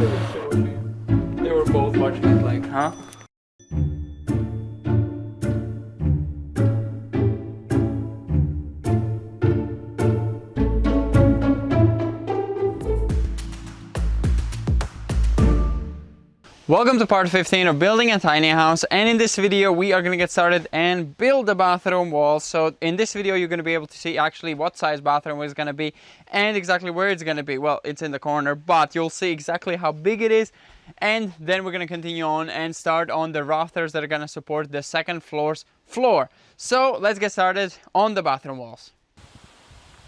They were both watching it like, huh? Welcome to part 15 of building a tiny house, and in this video we are going to get started and build the bathroom walls. So in this video you're going to be able to see actually what size bathroom is going to be and exactly where it's going to be. Well, it's in the corner, but you'll see exactly how big it is, and then we're going to continue on and start on the rafters that are going to support the second floor's floor. So let's get started on the bathroom walls.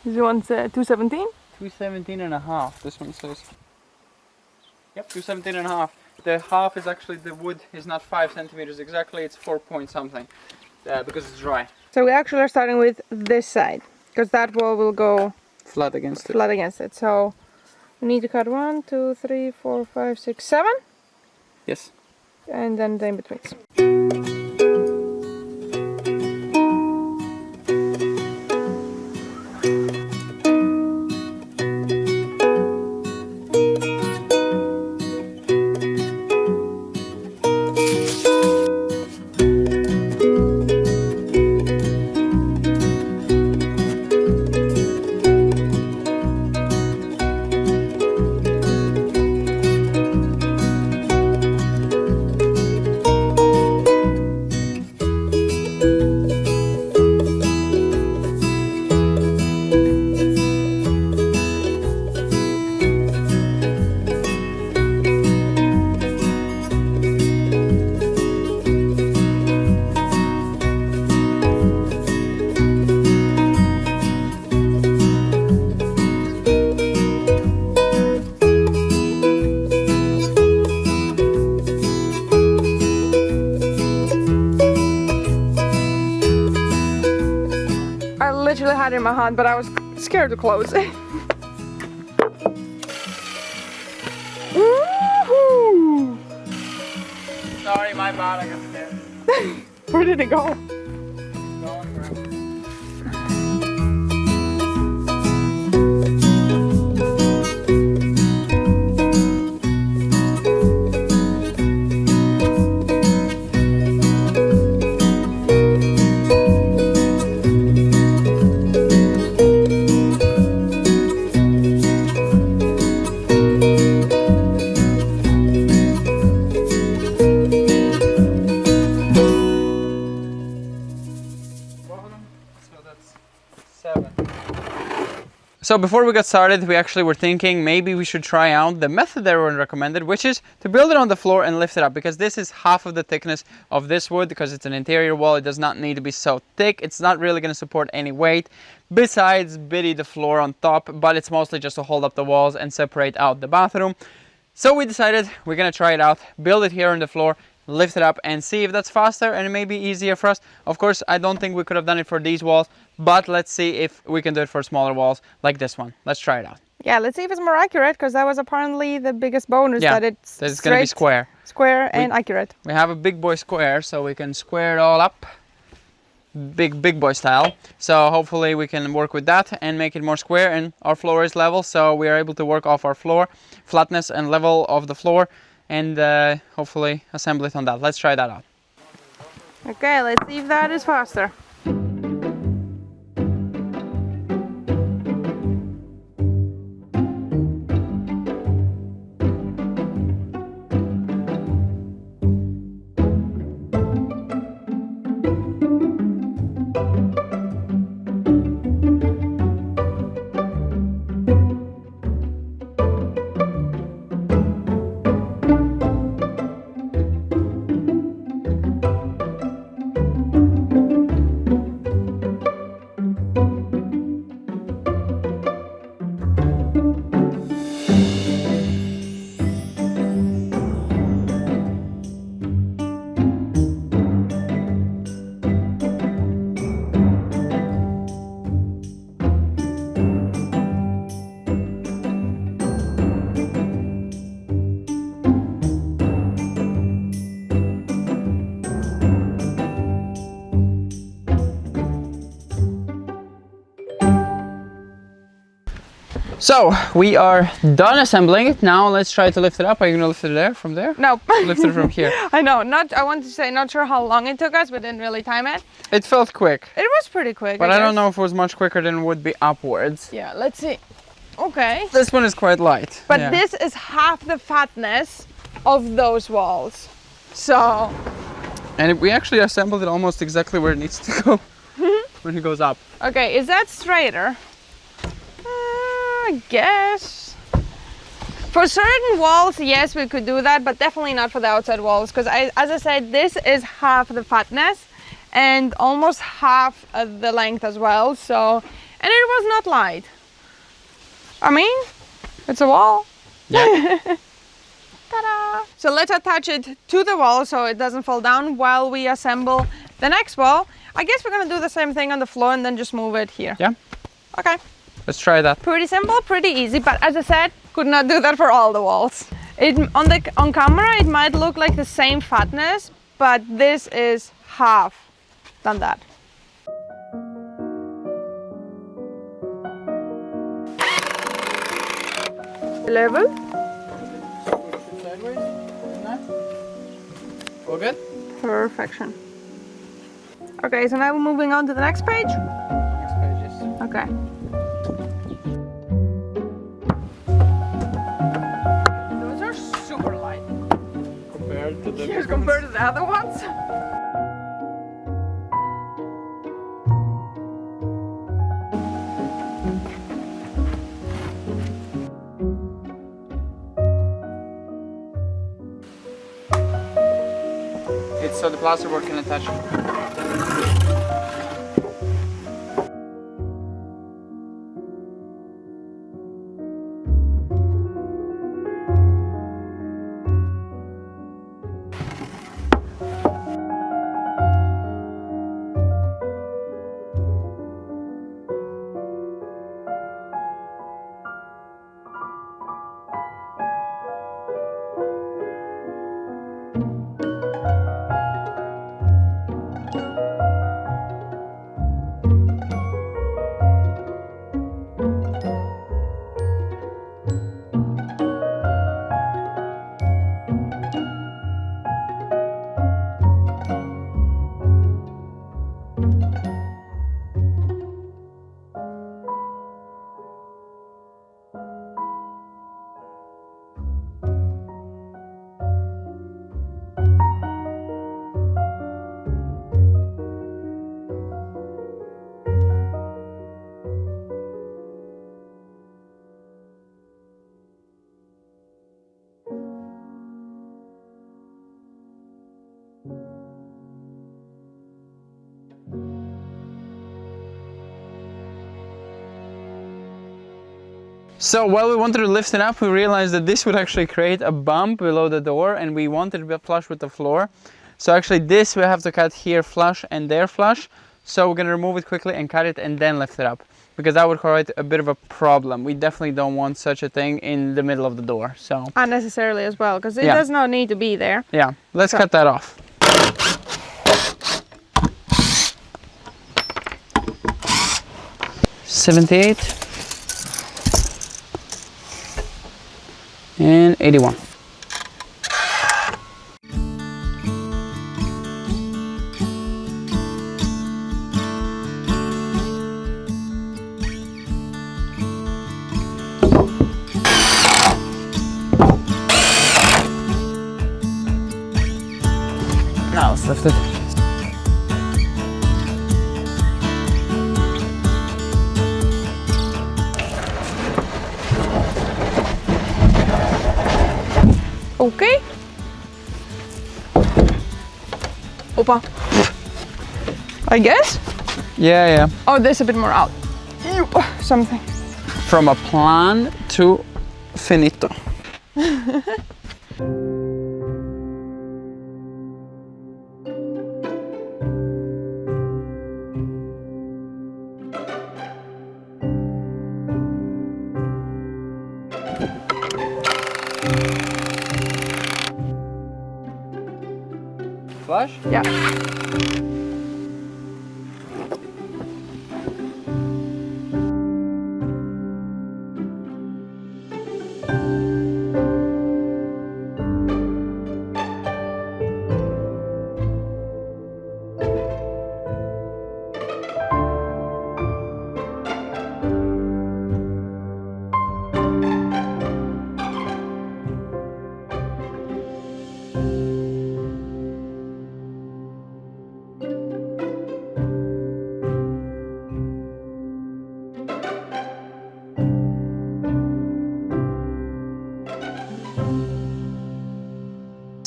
This one's 217? 217 and a half, this one says. Yep, 217 and a half. The half is actually, the wood is not 5 centimeters exactly, it's 4 point something because it's dry. So we actually are starting with this side because that wall will go Flat against it. flat against it. So we need to cut 1, 2, 3, 4, 5, 6, 7, Yes. and then the in-betweens. I literally had it in my hand, but I was scared to close it. Woohoo! Sorry, my bad, I got scared. Where did it go? So before we got started, we actually were thinking maybe we should try out the method that everyone recommended, which is to build it on the floor and lift it up, because this is half of the thickness of this wood. Because it's an interior wall, it does not need to be so thick. It's not really going to support any weight besides biddy the floor on top, but it's mostly just to hold up the walls and separate out the bathroom. So we decided we're going to try it out, build it here on the floor, lift it up, and see if that's faster and maybe easier for us. Of course, I don't think we could have done it for these walls, but let's see if we can do it for smaller walls like this one. Let's try it out. Yeah, let's see if it's more accurate, because that was apparently the biggest bonus, Yeah, that it's going to be square. Square and accurate. We have a big boy square, so we can square it all up. Big boy style. So hopefully we can work with that and make it more square, and our floor is level, so we are able to work off our floor, flatness and level of the floor, and hopefully assemble it on that. Let's try that out. Okay, let's see if that is faster. So we are done assembling it. Now let's try to lift it up. Are you gonna lift it there, from there? No. Lift it from here. I know. I want to say not sure how long it took us, but didn't really time it. It felt quick. It was pretty quick. But I don't guess. know if it was much quicker than it would be upwards. Yeah, let's see. Okay. This one is quite light. But yeah. this is half the fatness of those walls. So. And we actually assembled it almost exactly where it needs to go when it goes up. Okay, is that straighter? I guess. For certain walls, yes, we could do that, but definitely not for the outside walls. Because as I said, this is half the fatness and almost half the length as well. So, and it was not light. I mean, it's a wall. Yeah. Ta-da! So let's attach it to the wall so it doesn't fall down while we assemble the next wall. I guess we're gonna do the same thing on the floor and then just move it here. Yeah. Okay. Let's try that. Pretty simple, pretty easy, but as I said, could not do that for all the walls. On camera, it might look like the same fatness, but this is half than that. Level. Sideways. All good? Perfection. Okay, so now we're moving on to the next page. Next page is. Okay. Those are super light. Compared to the. Yes, compared to the other ones. It's so the plasterboard can attach. So while we wanted to lift it up, we realized that this would actually create a bump below the door, and we wanted to be flush with the floor. So actually this we have to cut here flush and there flush. So we're gonna remove it quickly and cut it and then lift it up, because that would create a bit of a problem. We definitely don't want such a thing in the middle of the door. So Unnecessarily as well, because it does not need to be there. yeah, let's cut that off. $78 and 81. Now let's lift it. Okay. Opa. I guess. Yeah. Oh, there's a bit more out. Something. From a plan to finito. Flush? Yeah.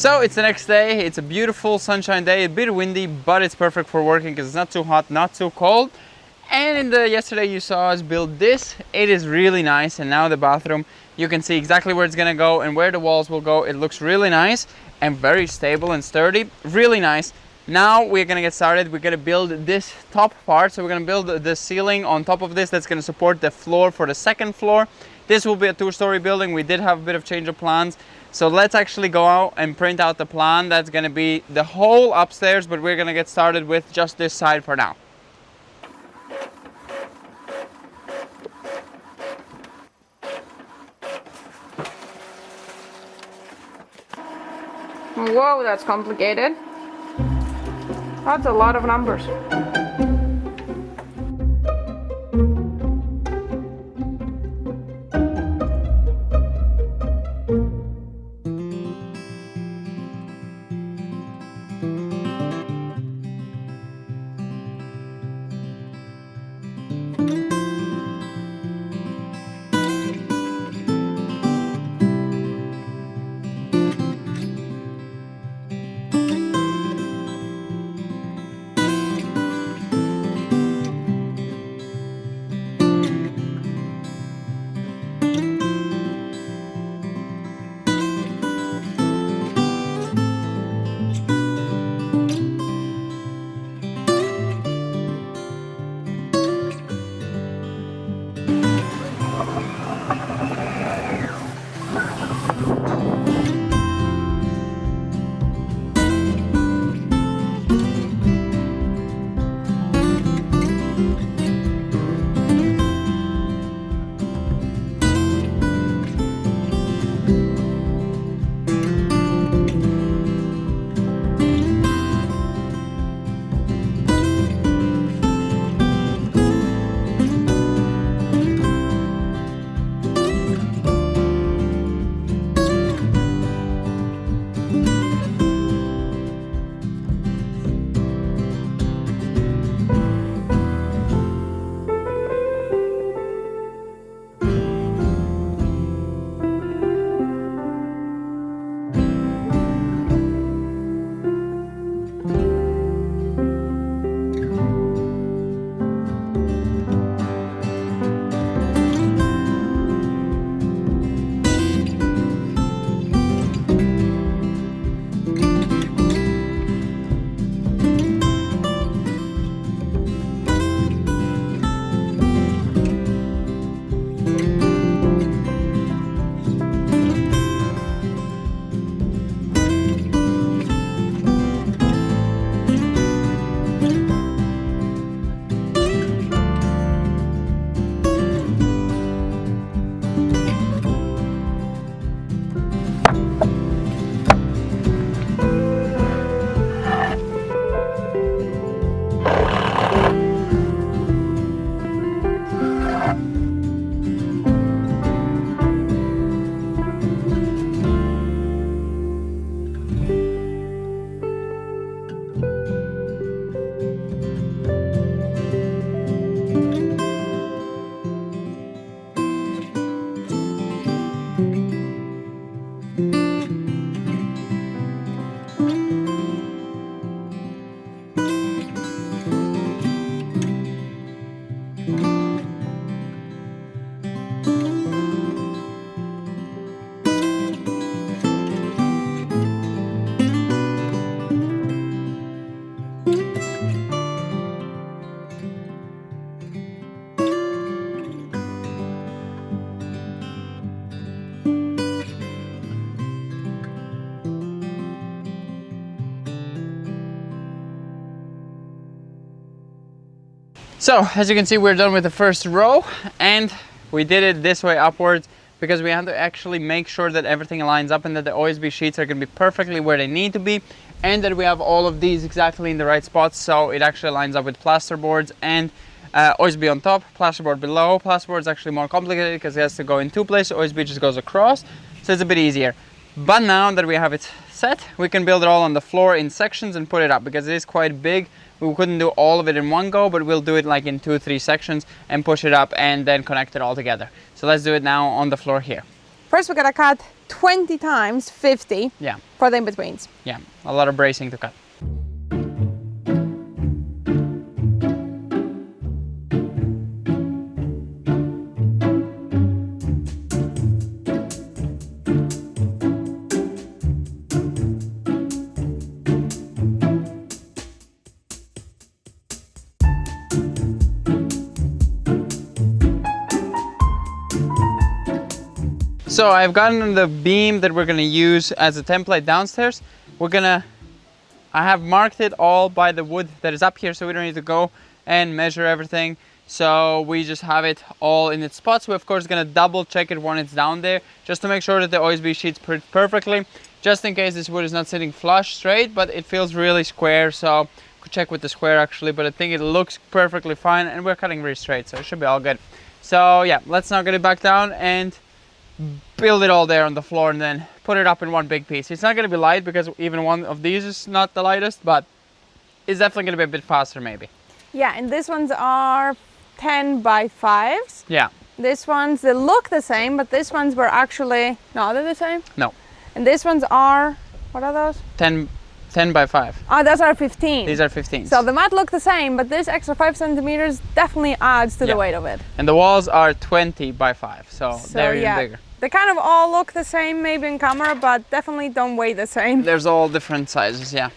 So it's the next day, it's a beautiful sunshine day, a bit windy, but it's perfect for working because it's not too hot, not too cold. And yesterday you saw us build this. It is really nice, and now the bathroom, you can see exactly where it's gonna go and where the walls will go. It looks really nice and very stable and sturdy, really nice. Now we're gonna get started. We're gonna build this top part. So we're gonna build the ceiling on top of this that's gonna support the floor for the second floor. This will be a two-story building. We did have a bit of change of plans. So let's actually go out and print out the plan. That's gonna be the whole upstairs, but we're gonna get started with just this side for now. Whoa, that's complicated. That's a lot of numbers. So as you can see, we're done with the first row, and we did it this way upwards because we have to actually make sure that everything lines up and that the OSB sheets are going to be perfectly where they need to be, and that we have all of these exactly in the right spots, so it actually lines up with plasterboards and OSB on top, plasterboard below. Plasterboard is actually more complicated because it has to go in two places. OSB just goes across, so it's a bit easier. But now that we have it set, we can build it all on the floor in sections and put it up, because it is quite big. We couldn't do all of it in one go, but we'll do it like in 2-3 sections and push it up and then connect it all together. So let's do it now on the floor here. First we gotta cut 20 times 50 Yeah, for the in-betweens. yeah, a lot of bracing to cut. So I've gotten the beam that we're gonna use as a template downstairs. I have marked it all by the wood that is up here, so we don't need to go and measure everything. So we just have it all in its spots. We're of course gonna double check it when it's down there, just to make sure that the OSB sheets perfectly, just in case this wood is not sitting flush straight, but it feels really square. So could check with the square actually, but I think it looks perfectly fine, and we're cutting really straight, so it should be all good. So yeah, let's now get it back down and build it all there on the floor, and then put it up in one big piece. It's not going to be light because even one of these is not the lightest, but it's definitely going to be a bit faster maybe. Yeah, and these ones are 10 by 5s. Yeah. These ones, they look the same, but these ones were actually, no, they're the same? No. And these ones are, what are those? 10 by 5. Oh, those are 15. These are 15s. So they might look the same, but this extra 5 centimeters definitely adds to the weight of it. And the walls are 20 by 5, so they're even bigger. They kind of all look the same maybe in camera, but definitely don't weigh the same. There's all different sizes, yeah.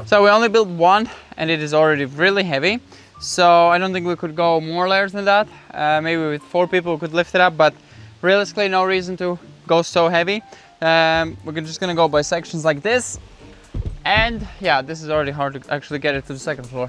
So we only built one, and it is already really heavy. So I don't think we could go more layers than that. Maybe with 4 people we could lift it up, but realistically no reason to go so heavy. We're just gonna go by sections like this. And yeah, this is already hard to actually get it to the second floor.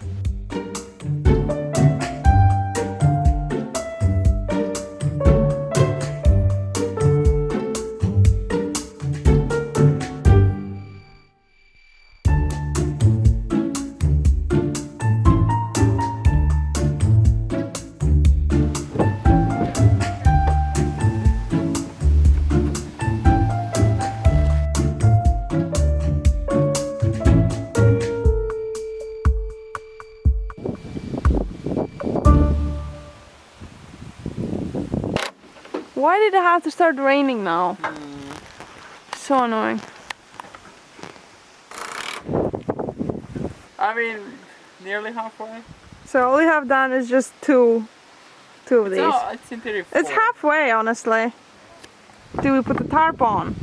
Why did it have to start raining now? So annoying. I mean, nearly halfway. So all you have done is just two of these. No, it's in theory 4. It's halfway, honestly. Do we put the tarp on?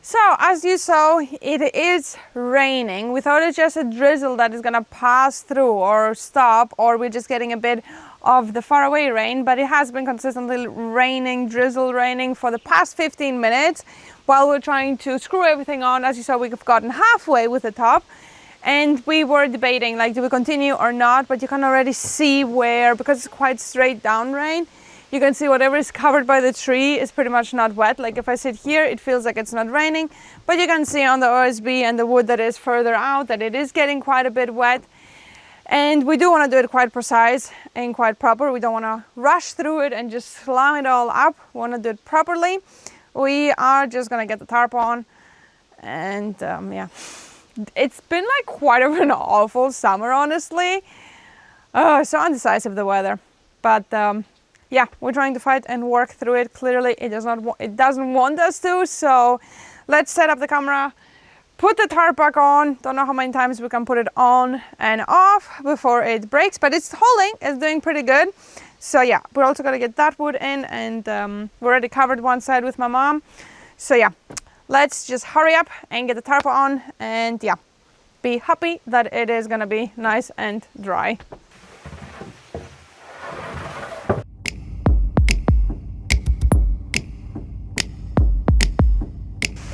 So, as you saw, it is raining. We thought it's just a drizzle that is gonna pass through or stop, or we're just getting a bit of the faraway rain, but it has been consistently raining, drizzle raining for the past 15 minutes while we're trying to screw everything on. As you saw, we've gotten halfway with the top, and we were debating, like, do we continue or not? But you can already see where, because it's quite straight down rain, you can see whatever is covered by the tree is pretty much not wet. Like if I sit here, it feels like it's not raining, but you can see on the OSB and the wood that is further out that it is getting quite a bit wet. And we do want to do it quite precise and quite proper. We don't want to rush through it and just slam it all up. We want to do it properly. We are just going to get the tarp on. And yeah, it's been like quite of an awful summer, honestly. So undecisive, the weather. But yeah, we're trying to fight and work through it. Clearly, it doesn't want us to. So let's set up the camera, put the tarp back on. Don't know how many times we can put it on and off before it breaks, but it's holding, it's doing pretty good. So yeah, we're also gonna get that wood in, and we already covered one side with my mom. So yeah, let's just hurry up and get the tarp on, and yeah, be happy that it is gonna be nice and dry.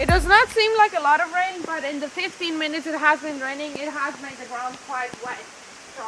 It does not seem like a lot of rain, but in the 15 minutes it has been raining, it has made the ground quite wet. So.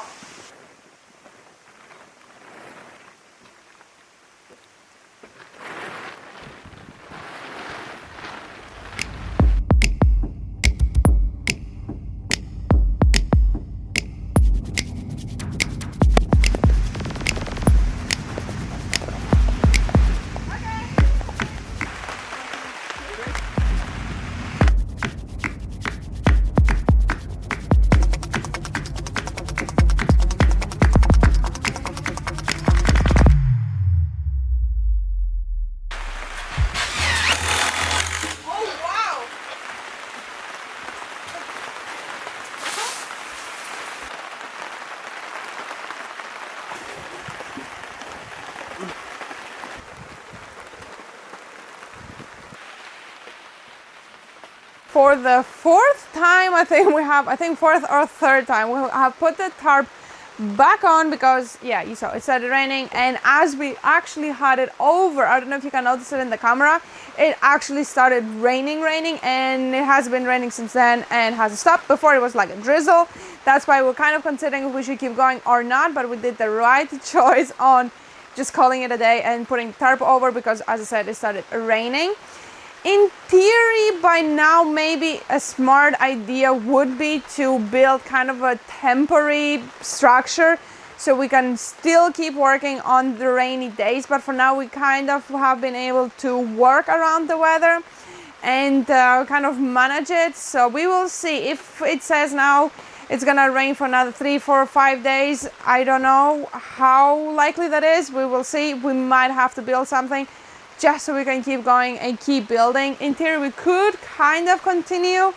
For the fourth time, I think fourth or third time, we have put the tarp back on because, yeah, you saw it started raining, and as we actually had it over, I don't know if you can notice it in the camera, it actually started raining, and it has been raining since then and hasn't stopped. Before it was like a drizzle. That's why we're kind of considering if we should keep going or not, but we did the right choice on just calling it a day and putting the tarp over because, as I said, it started raining. In theory, by now, maybe a smart idea would be to build kind of a temporary structure so we can still keep working on the rainy days. But for now, we kind of have been able to work around the weather and kind of manage it. So we will see. If it says now it's gonna rain for another 3, 4, 5 days, I don't know how likely that is. We will see. We might have to build something just so we can keep going and keep building. In theory, we could kind of continue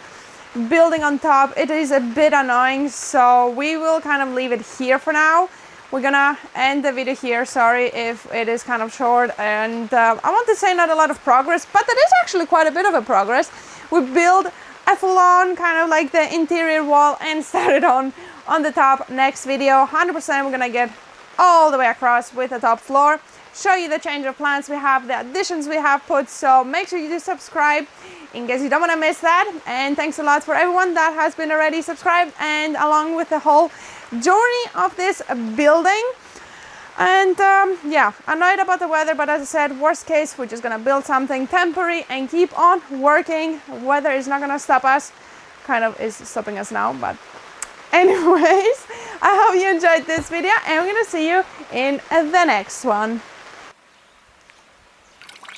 building on top. It is a bit annoying, so we will kind of leave it here for now. We're gonna end the video here. Sorry if it is kind of short, and I want to say not a lot of progress, but that is actually quite a bit of a progress. We built a full-on kind of like the interior wall and started on the top. Next video, 100% we're gonna get all the way across with the top floor, show you the change of plans we have, the additions we have put, so make sure you do subscribe in case you don't want to miss that. And thanks a lot for everyone that has been already subscribed and along with the whole journey of this building. And yeah, annoyed about the weather, but as I said, worst case, we're just gonna build something temporary and keep on working. Weather is not gonna stop us, kind of is stopping us now, but anyways, I hope you enjoyed this video, and we're gonna see you in the next one.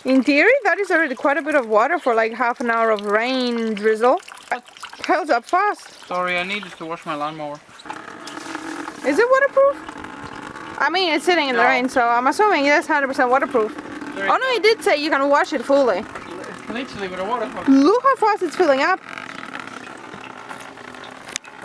In theory, that is already quite a bit of water for like half an hour of rain drizzle. Piles up fast. Sorry, I needed to wash my lawnmower. Is it waterproof? I mean, it's sitting in the rain, so I'm assuming it's 100% waterproof. Oh no, it did say you can wash it fully. Literally with a water hose. Look how fast it's filling up.